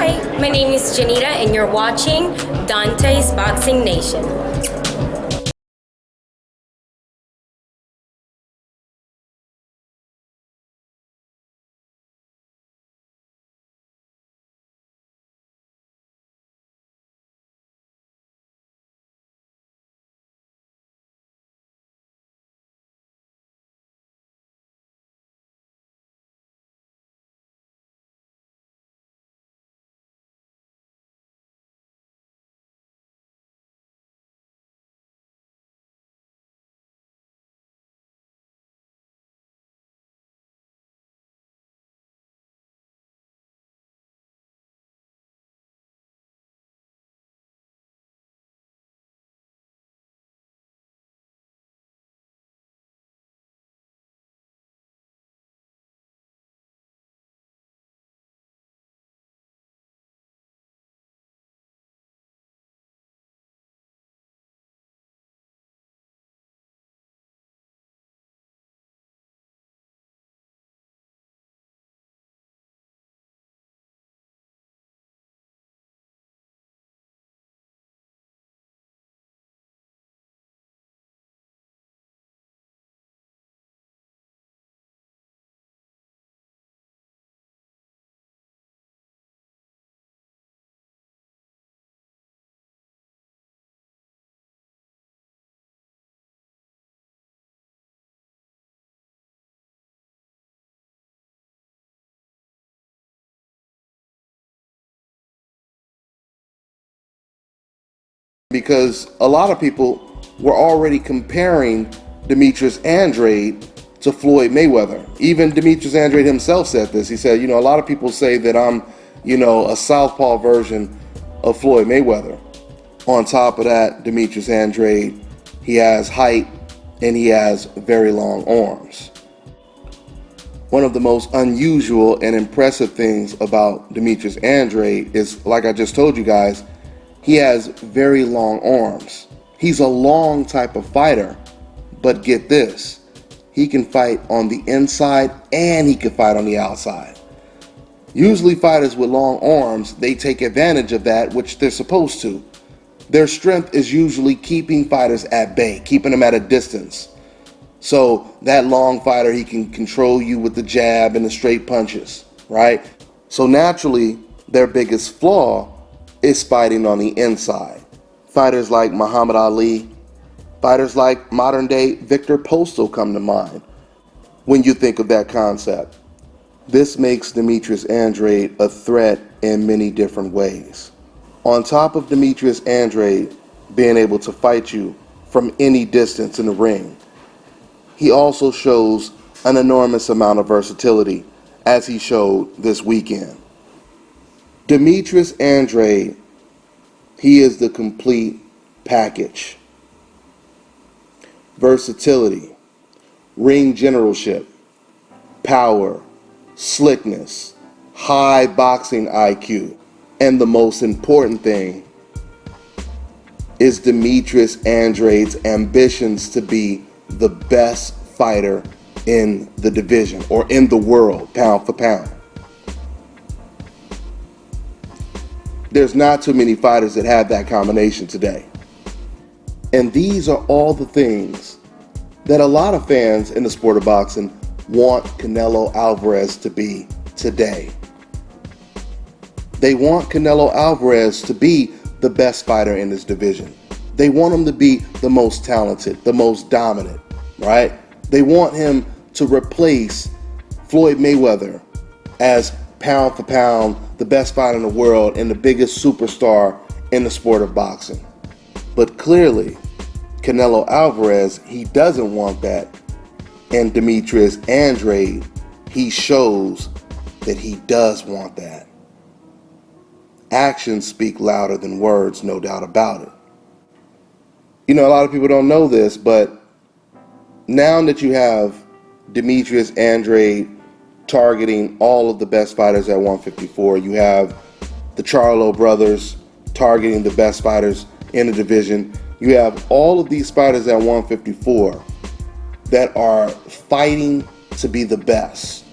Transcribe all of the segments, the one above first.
Hi, my name is Janita and you're watching Dante's Boxing Nation. Because a lot of people were already comparing Demetrius Andrade to Floyd Mayweather. Even Demetrius Andrade himself said this. He said, a lot of people say that I'm, a southpaw version of Floyd Mayweather. On top of that, Demetrius Andrade, he has height and he has very long arms. One of the most unusual and impressive things about Demetrius Andrade is, like I just told you guys, he has very long arms. He's a long type of fighter, but get this, he can fight on the inside and he can fight on the outside. Usually fighters with long arms, they take advantage of that, which they're supposed to. Their strength is usually keeping fighters at bay, keeping them at a distance. So that long fighter, he can control you with the jab and the straight punches, right? So naturally, their biggest flaw is fighting on the inside. Fighters like Muhammad Ali, fighters like modern day Victor Postal come to mind when you think of that concept. This makes Demetrius Andrade a threat in many different ways. On top of Demetrius Andrade being able to fight you from any distance in the ring, he also shows an enormous amount of versatility, as he showed this weekend. Demetrius Andrade, he is the complete package. Versatility, ring generalship, power, slickness, high boxing IQ, and the most important thing is Demetrius Andrade's ambitions to be the best fighter in the division or in the world, pound for pound. There's not too many fighters that have that combination today. And these are all the things that a lot of fans in the sport of boxing want Canelo Alvarez to be today. They want Canelo Alvarez to be the best fighter in this division. They want him to be the most talented, the most dominant, right? They want him to replace Floyd Mayweather as pound for pound the best fighter in the world and the biggest superstar in the sport of boxing. But clearly, Canelo Alvarez, he doesn't want that. And Demetrius Andrade, he shows that he does want that. Actions speak louder than words, no doubt about it. A lot of people don't know this, but now that you have Demetrius Andrade targeting all of the best fighters at 154, you have the Charlo brothers targeting the best fighters in the division. You have all of these fighters at 154 that are fighting to be the best.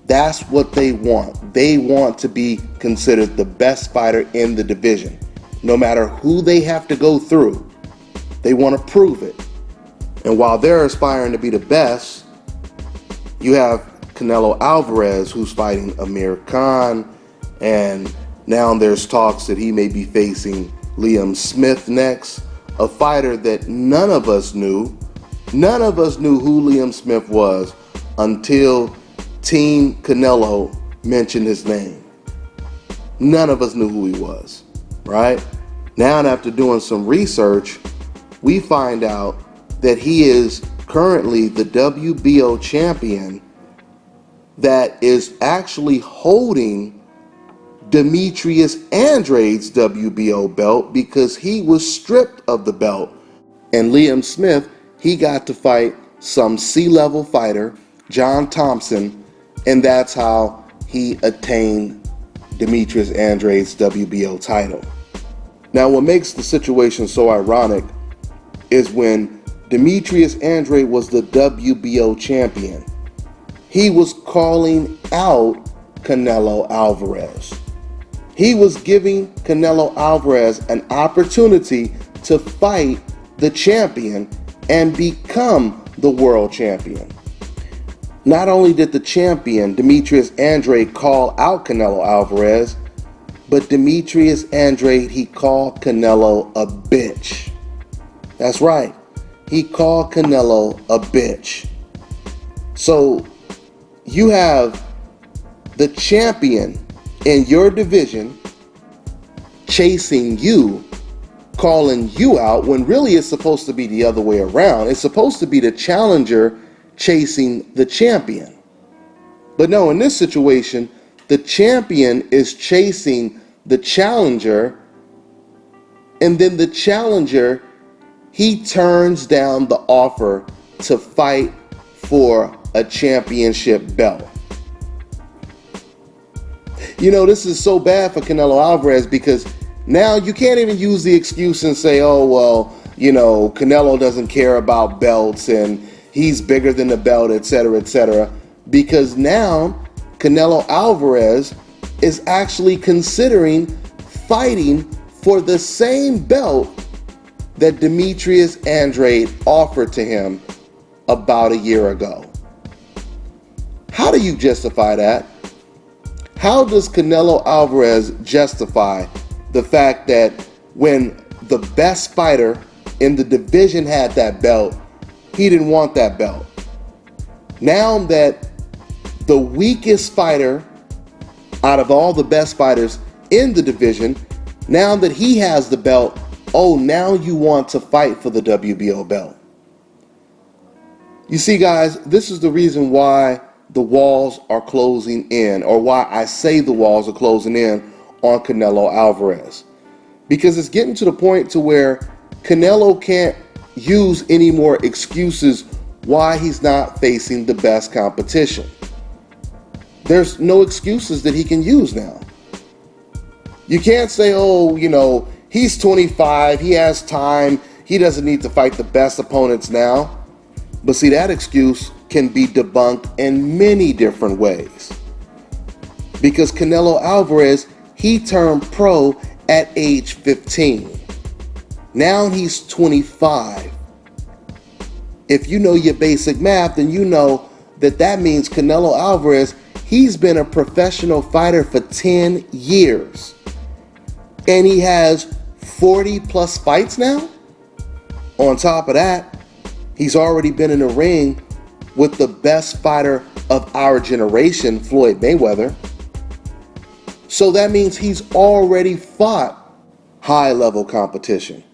That's what they want. They want to be considered the best fighter in the division. No matter who they have to go through, they want to prove it. And while they're aspiring to be the best, you have Canelo Alvarez, who's fighting Amir Khan, and now there's talks that he may be facing Liam Smith next, a fighter that none of us knew. None of us knew who Liam Smith was until Team Canelo mentioned his name. None of us knew who he was, right? Now, after doing some research, we find out that he is currently the WBO champion that is actually holding Demetrius Andrade's WBO belt because he was stripped of the belt. And Liam Smith, he got to fight some C-level fighter, John Thompson, and that's how he attained Demetrius Andrade's WBO title. Now, what makes the situation so ironic is when Demetrius Andrade was the WBO champion, he was calling out Canelo Alvarez. He was giving Canelo Alvarez an opportunity to fight the champion and become the world champion. Not only did the champion, Demetrius Andrade, call out Canelo Alvarez, but Demetrius Andrade, he called Canelo a bitch. That's right. He called Canelo a bitch. So you have the champion in your division chasing you, calling you out, when really it's supposed to be the other way around. It's supposed to be the challenger chasing the champion. But no, in this situation, the champion is chasing the challenger, and then the challenger, he turns down the offer to fight for a championship belt. You know, this is so bad for Canelo Alvarez because now you can't even use the excuse and say, oh, well, you know, Canelo doesn't care about belts and he's bigger than the belt, etc., because now Canelo Alvarez is actually considering fighting for the same belt that Demetrius Andrade offered to him about a year ago. How do you justify that? How does Canelo Alvarez justify the fact that when the best fighter in the division had that belt, he didn't want that belt? Now that the weakest fighter out of all the best fighters in the division, now that he has the belt, oh, now you want to fight for the WBO belt. You see, guys, this is the reason why the walls are closing in, or why I say the walls are closing in on Canelo Alvarez. Because it's getting to the point to where Canelo can't use any more excuses why he's not facing the best competition. There's no excuses that he can use now. You can't say, oh, you know, he's 25, he has time, he doesn't need to fight the best opponents now. But see, that excuse can be debunked in many different ways. Because Canelo Alvarez, he turned pro at age 15. Now he's 25. If you know your basic math, then you know that that means Canelo Alvarez, he's been a professional fighter for 10 years. And he has 40 plus fights now. On top of that, he's already been in the ring with the best fighter of our generation, Floyd Mayweather. So that means he's already fought high-level competition.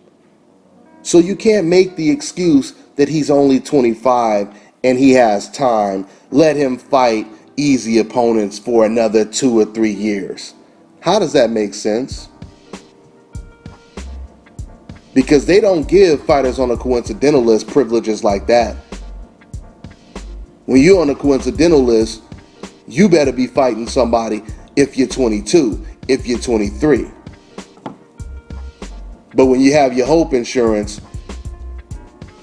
So you can't make the excuse that he's only 25 and he has time. Let him fight easy opponents for another 2 or 3 years. How does that make sense? Because they don't give fighters on a coincidental list privileges like that. When you're on a coincidental list, you better be fighting somebody if you're 22, if you're 23. But when you have your hope insurance,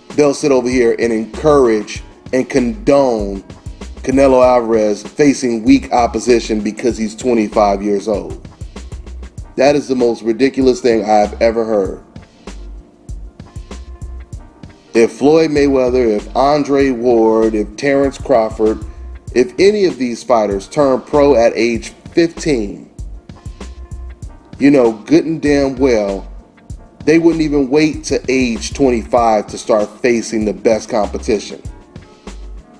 they'll sit over here and encourage and condone Canelo Alvarez facing weak opposition because he's 25 years old. That is the most ridiculous thing I've ever heard. If Floyd Mayweather, if Andre Ward, if Terrence Crawford, if any of these fighters turn pro at age 15, you know good and damn well they wouldn't even wait to age 25 to start facing the best competition.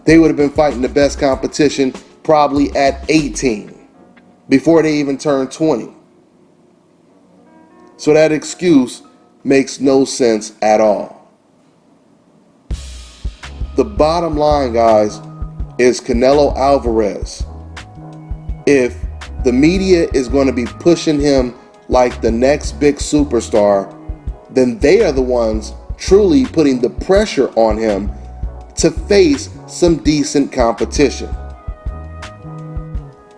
They would have been fighting the best competition probably at 18, before they even turned 20. So that excuse makes no sense at all. The bottom line, guys, is Canelo Alvarez. If the media is going to be pushing him like the next big superstar, then they are the ones truly putting the pressure on him to face some decent competition.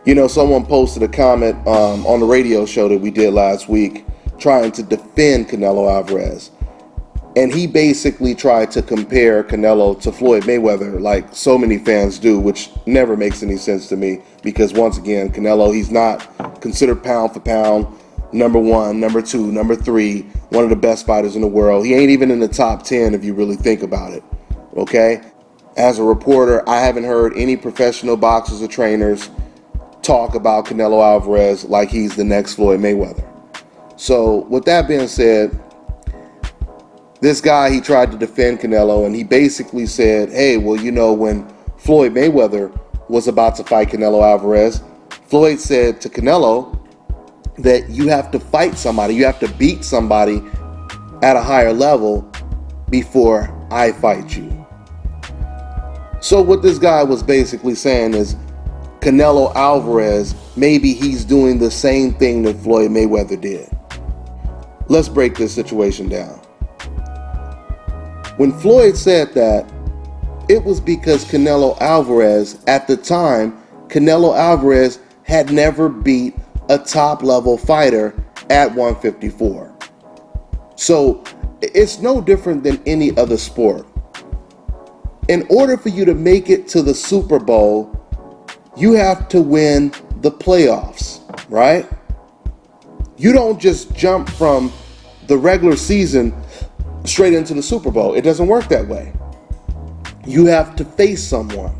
You know, someone posted a comment on the radio show that we did last week trying to defend Canelo Alvarez. And he basically tried to compare Canelo to Floyd Mayweather like so many fans do, which never makes any sense to me because, once again, Canelo, he's not considered pound for pound number one, number two, number three, one of the best fighters in the world. He ain't even in the top 10 if you really think about it, okay? As a reporter, I haven't heard any professional boxers or trainers talk about Canelo Alvarez like he's the next Floyd Mayweather. So with that being said, this guy, he tried to defend Canelo, and he basically said, hey, well, you know, when Floyd Mayweather was about to fight Canelo Alvarez, Floyd said to Canelo that you have to fight somebody, you have to beat somebody at a higher level before I fight you. So what this guy was basically saying is Canelo Alvarez, maybe he's doing the same thing that Floyd Mayweather did. Let's break this situation down. When Floyd said that, it was because Canelo Alvarez, at the time, Canelo Alvarez had never beat a top-level fighter at 154. So it's no different than any other sport. In order for you to make it to the Super Bowl, you have to win the playoffs, right? You don't just jump from the regular season straight into the Super Bowl. It doesn't work that way. You have to face someone.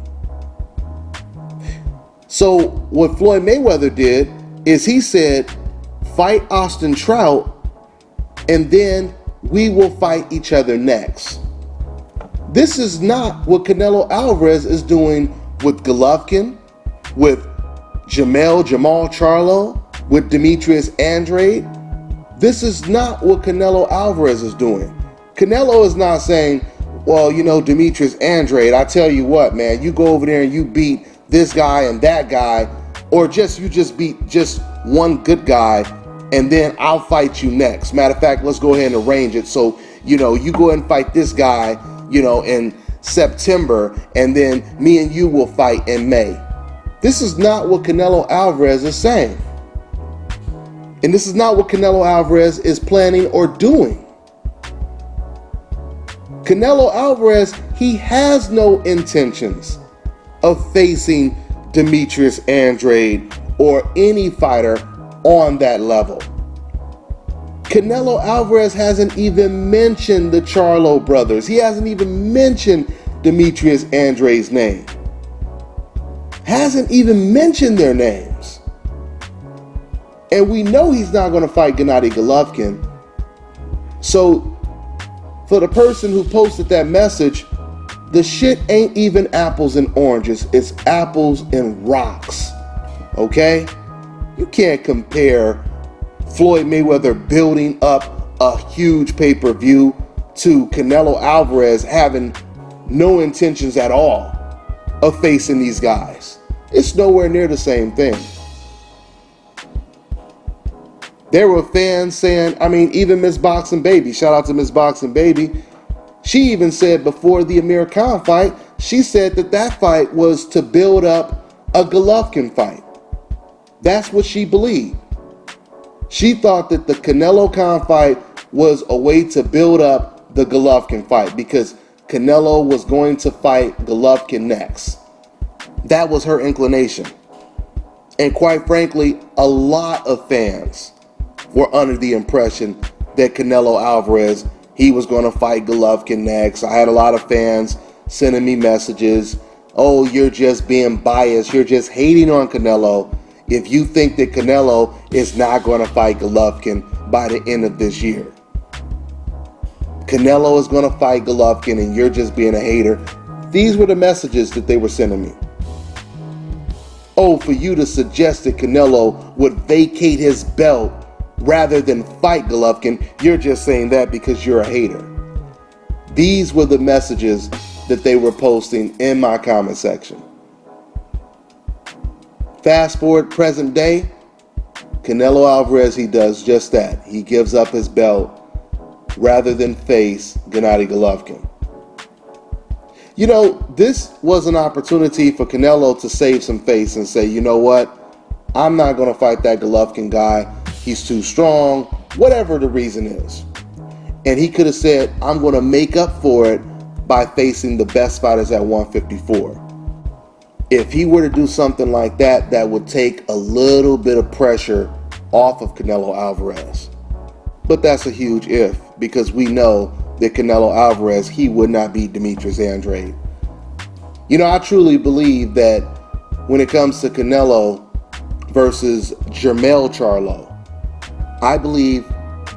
So what Floyd Mayweather did is he said, fight Austin Trout, and then we will fight each other next. This is not what Canelo Alvarez is doing with Golovkin, with Jamal Charlo, with Demetrius Andrade. This is not what Canelo Alvarez is doing. Canelo is not saying, well, you know, Demetrius Andrade, I tell you what, man, you go over there and you beat this guy and that guy, or you just beat just one good guy, and then I'll fight you next. Matter of fact, let's go ahead and arrange it so, you know, you go ahead and fight this guy, you know, in September, and then me and you will fight in May. This is not what Canelo Alvarez is saying. And this is not what Canelo Alvarez is planning or doing. Canelo Alvarez, he has no intentions of facing Demetrius Andrade or any fighter on that level. Canelo Alvarez hasn't even mentioned the Charlo brothers. He hasn't even mentioned Demetrius Andrade's name. Hasn't even mentioned their names. And we know he's not going to fight Gennady Golovkin. So for the person who posted that message, the shit ain't even apples and oranges. It's apples and rocks. Okay? You can't compare Floyd Mayweather building up a huge pay-per-view to Canelo Alvarez having no intentions at all of facing these guys. It's nowhere near the same thing. There were fans saying, I mean, even Miss Boxing Baby, shout out to Miss Boxing Baby, she even said before the Amir Khan fight, she said that fight was to build up a Golovkin fight. That's what she believed. She thought that the Canelo Khan fight was a way to build up the Golovkin fight because Canelo was going to fight Golovkin next. That was her inclination. And quite frankly, a lot of fans were under the impression that Canelo Alvarez, he was going to fight Golovkin next. I had a lot of fans sending me messages. Oh, you're just being biased. You're just hating on Canelo if you think that Canelo is not going to fight Golovkin by the end of this year. Canelo is going to fight Golovkin and you're just being a hater. These were the messages that they were sending me. Oh, for you to suggest that Canelo would vacate his belt rather than fight Golovkin, you're just saying that because you're a hater. These were the messages that they were posting in my comment section. Fast forward present day, Canelo Alvarez, he does just that. He gives up his belt rather than face Gennady Golovkin. You know, this was an opportunity for Canelo to save some face and say, you know what? I'm not going to fight that Golovkin guy. He's too strong, whatever the reason is. And he could have said, I'm going to make up for it by facing the best fighters at 154. If he were to do something like that, that would take a little bit of pressure off of Canelo Alvarez. But that's a huge if, because we know that Canelo Alvarez, he would not beat Demetrius Andrade. You know, I truly believe that when it comes to Canelo versus Jermell Charlo, I believe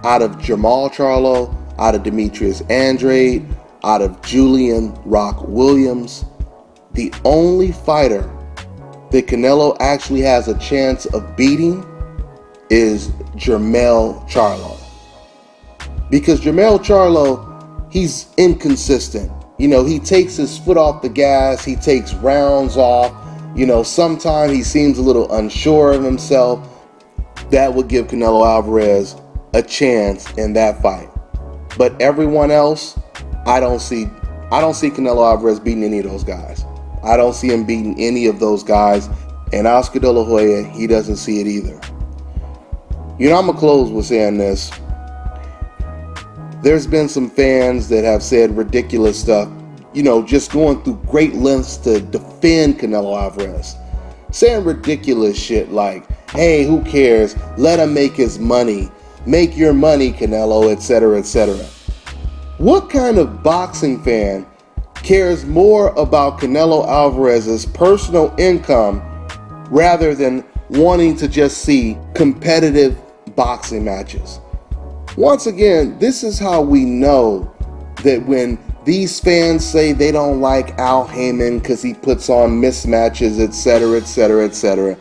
out of Jermall Charlo, out of Demetrius Andrade, out of Julian Rock Williams, the only fighter that Canelo actually has a chance of beating is Jermell Charlo. Because Jermell Charlo, he's inconsistent. You know, he takes his foot off the gas, he takes rounds off. You know, sometimes he seems a little unsure of himself. That would give Canelo Alvarez a chance in that fight. But everyone else, I don't see Canelo Alvarez beating any of those guys. I don't see him beating any of those guys. And Oscar De La Hoya, he doesn't see it either. You know, I'm going to close with saying this. There's been some fans that have said ridiculous stuff, you know, just going through great lengths to defend Canelo Alvarez. Saying ridiculous shit like, hey, who cares? Let him make his money. Make your money, Canelo, etc., etc. What kind of boxing fan cares more about Canelo Alvarez's personal income rather than wanting to just see competitive boxing matches? Once again, this is how we know that when these fans say they don't like Al Heyman because he puts on mismatches, etc., etc., etc.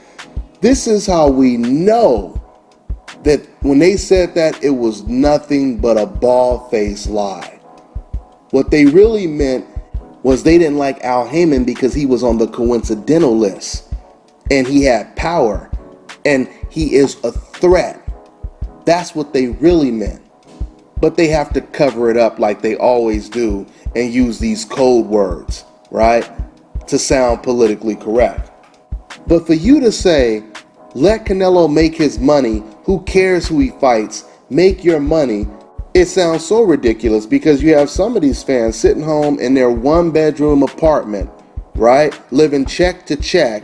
This is how we know that when they said that, it was nothing but a bald-faced lie. What they really meant was they didn't like Al Heyman because he was on the coincidental list and he had power and he is a threat. That's what they really meant. But they have to cover it up like they always do and use these code words, right, to sound politically correct. But for you to say, let Canelo make his money, who cares who he fights, make your money, it sounds so ridiculous because you have some of these fans sitting home in their one-bedroom apartment, right, living check to check,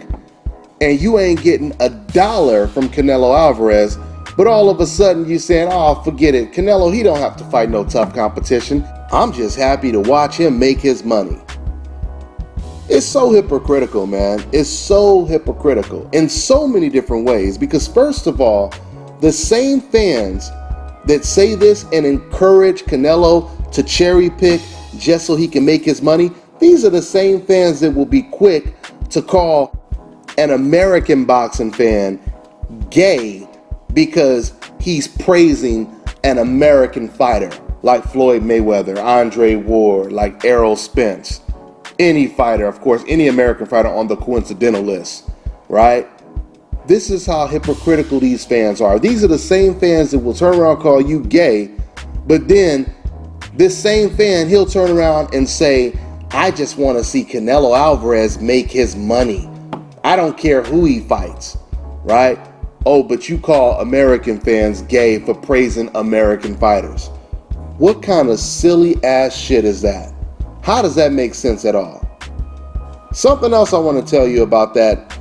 and you ain't getting $1 from Canelo Alvarez. But all of a sudden you saying, oh, forget it. Canelo, he don't have to fight no tough competition. I'm just happy to watch him make his money. It's so hypocritical, man. It's so hypocritical in so many different ways. Because first of all, the same fans that say this and encourage Canelo to cherry pick just so he can make his money, these are the same fans that will be quick to call an American boxing fan gay because he's praising an American fighter like Floyd Mayweather, Andre Ward, like Errol Spence, any fighter, of course, any American fighter on the coincidental list, right? This is how hypocritical these fans are. These are the same fans that will turn around and call you gay, but then this same fan, he'll turn around and say, I just want to see Canelo Alvarez make his money. I don't care who he fights, right? Oh, but you call American fans gay for praising American fighters. What kind of silly ass shit is that? How does that make sense at all? Something else I want to tell you about that,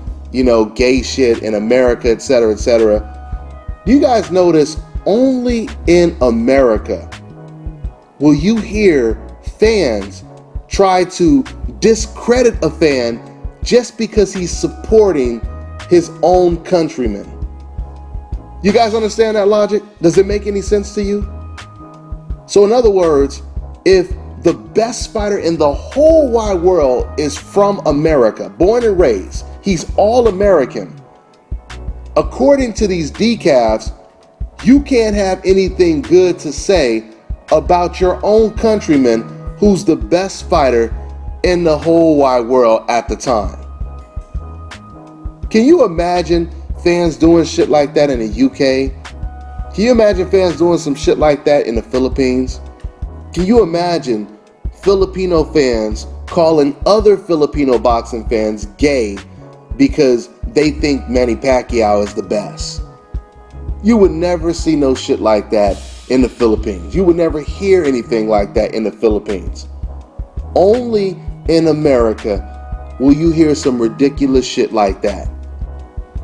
gay shit in America, etc., etc. Do you guys notice only in America will you hear fans try to discredit a fan just because he's supporting his own countrymen? You guys understand that logic? Does it make any sense to you? So in other words, if the best fighter in the whole wide world is from America, born and raised, he's all American, according to these decafs, you can't have anything good to say about your own countryman who's the best fighter in the whole wide world at the time. Can you imagine fans doing shit like that in the UK? Can you imagine fans doing some shit like that in the Philippines? Can you imagine Filipino fans calling other Filipino boxing fans gay because they think Manny Pacquiao is the best? You would never see no shit like that in the Philippines. You would never hear anything like that in the Philippines. Only in America will you hear some ridiculous shit like that.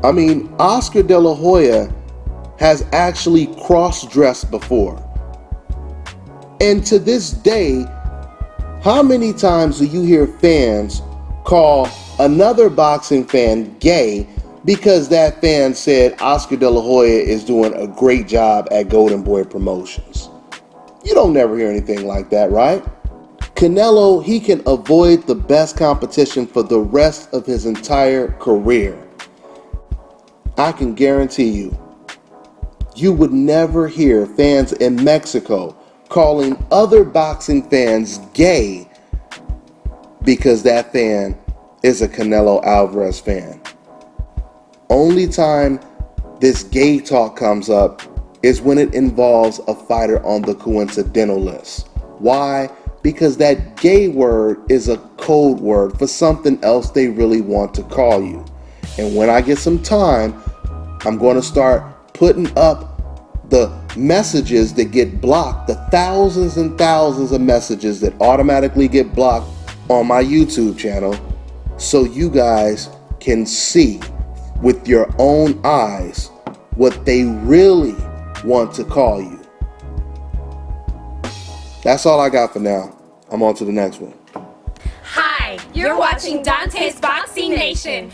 I mean, Oscar De La Hoya has actually cross-dressed before. And to this day, how many times do you hear fans call another boxing fan gay because that fan said Oscar De La Hoya is doing a great job at Golden Boy Promotions? You don't never hear anything like that, right? Canelo, he can avoid the best competition for the rest of his entire career. I can guarantee you, you would never hear fans in Mexico calling other boxing fans gay because that fan is a Canelo Alvarez fan. Only time this gay talk comes up is when it involves a fighter on the coincidental list. Why? Because that gay word is a code word for something else they really want to call you. And when I get some time, I'm going to start putting up the messages that get blocked, the thousands and thousands of messages that automatically get blocked on my YouTube channel, so you guys can see with your own eyes what they really want to call you. That's all I got for now. I'm on to the next one. Hi, you're watching Dante's Boxing Nation.